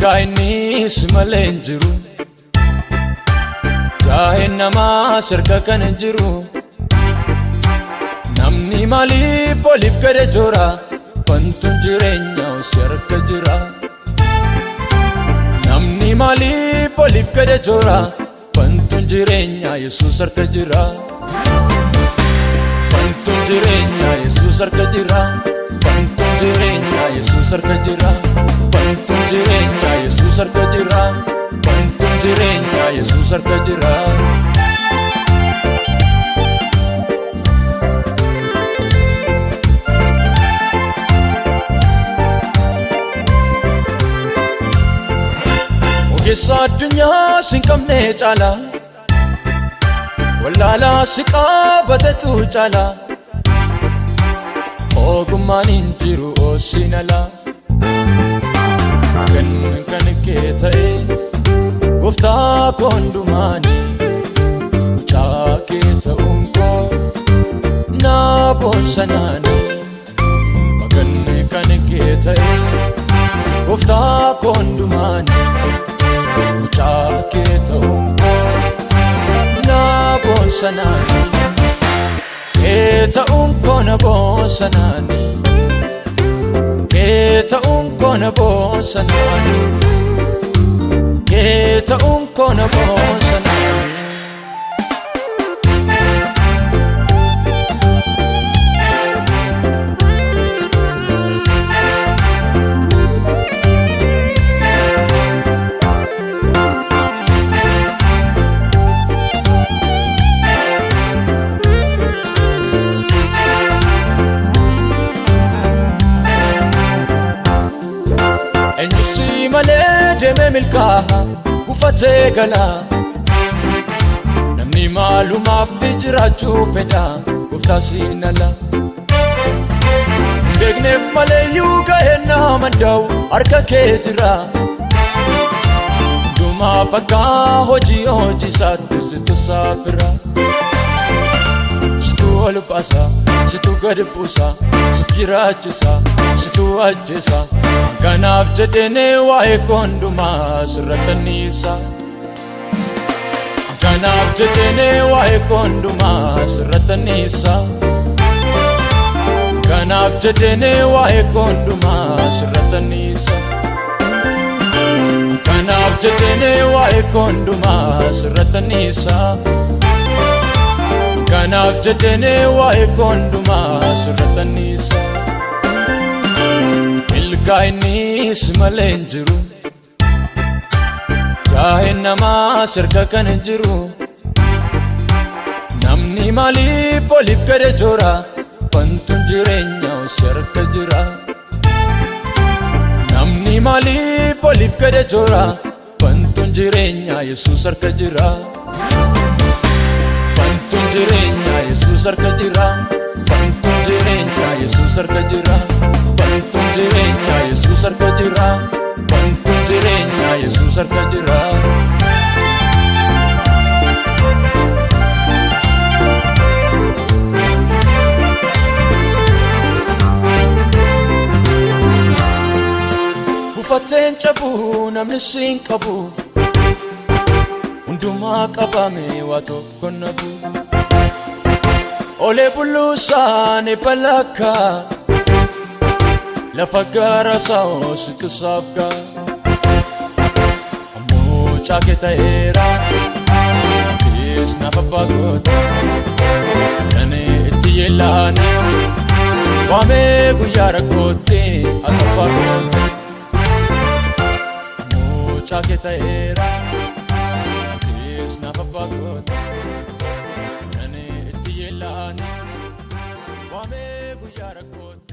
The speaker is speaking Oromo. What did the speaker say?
milkaa'innis malee hin jiru. Gaa'een namaa sirka kan hin jiru. Namni maaliif oliif gad joora? Wantuun jireenya osoo harka jira. Namni maaliif oliif gad joora? Wantuun jireenya Yesuus harka jira. Wantuun jireenya Yesuus harka jira. Wantuun jireenya Yesuus harka jira. Wantuun jireenya Yesuus harka jira. Wantuun jireenya Yesuus harka jira. Ogeessa addunyaa sin qabne caala. Wallaalaa si qabatetu caala. Ogummaan hin jiru osin ala. Kan kee ta'e gooftaa koo hundumaani. Mucaa kee ta'uun koo na boonsa naani. Kan kee ta'e gooftaa koo hundumaani. Mucaa kee ta'uun koo na boonsa naani. Kee ta'uun koo na boonsa naani. Kee ta'uun koo na boonsa naani. Kee ta'uun koo na boonsa naani. Eenyusi malee deemee milkaa'a buufatee gala. Namni maalumaaf jiraachuu fedha gooftaa siin ala. Beekneef malee iyyuu ga'een nama da'u harka kee jira. Hundumaaf akka hojii isaatti situ saafira. Situ ol baasa, situ gad buusa, situ jiraachisa, situ ajjeesa. Kanaaf jedhee waa'ee koo hundumaa sirratti anniisa. Kanaaf jedhee waa'ee koo hundumaa sirratti anniisa. Kanaaf jedhee waa'ee koo hundumaa sirratti anniisa. Kanaaf jedhee waa'ee koo hundumaa sirratti anniisa. Kanaaf jedhee waa'ee koo hundumaa sirratti anniisa. Milkaa'innis malee hin jiru. Gaa'een namaa sirka kan hin jiru. Namni maaliif oliif gad joora? Wantuun jireenya osoo harka jira. Namni maaliif oliif gad joora? Wantuun jireenya Yesuus harka jira. Wantuun jireenya Yesuus harka jira. Wantuun jireenya Yesuus harka jira. Wantuun jireenya Yesuus harka jira. Wantuun jireenya Yesuus harka jira. Buufateen cabuu namni siin qabu. Hundumaa qabame waa tokko nabu. Olee buluusaan balakka. Lafa gara sao situ sabga. Mucaa kee ta'eera. Tis nafa bagoota. Nani itti yeelaani. Waamee guyyaa rakkootti akka bagoota. Mucaa kee ta'eera. Tis nafa bagoota. Nani itti yeelaani. Waamee guyyaa rakkootti.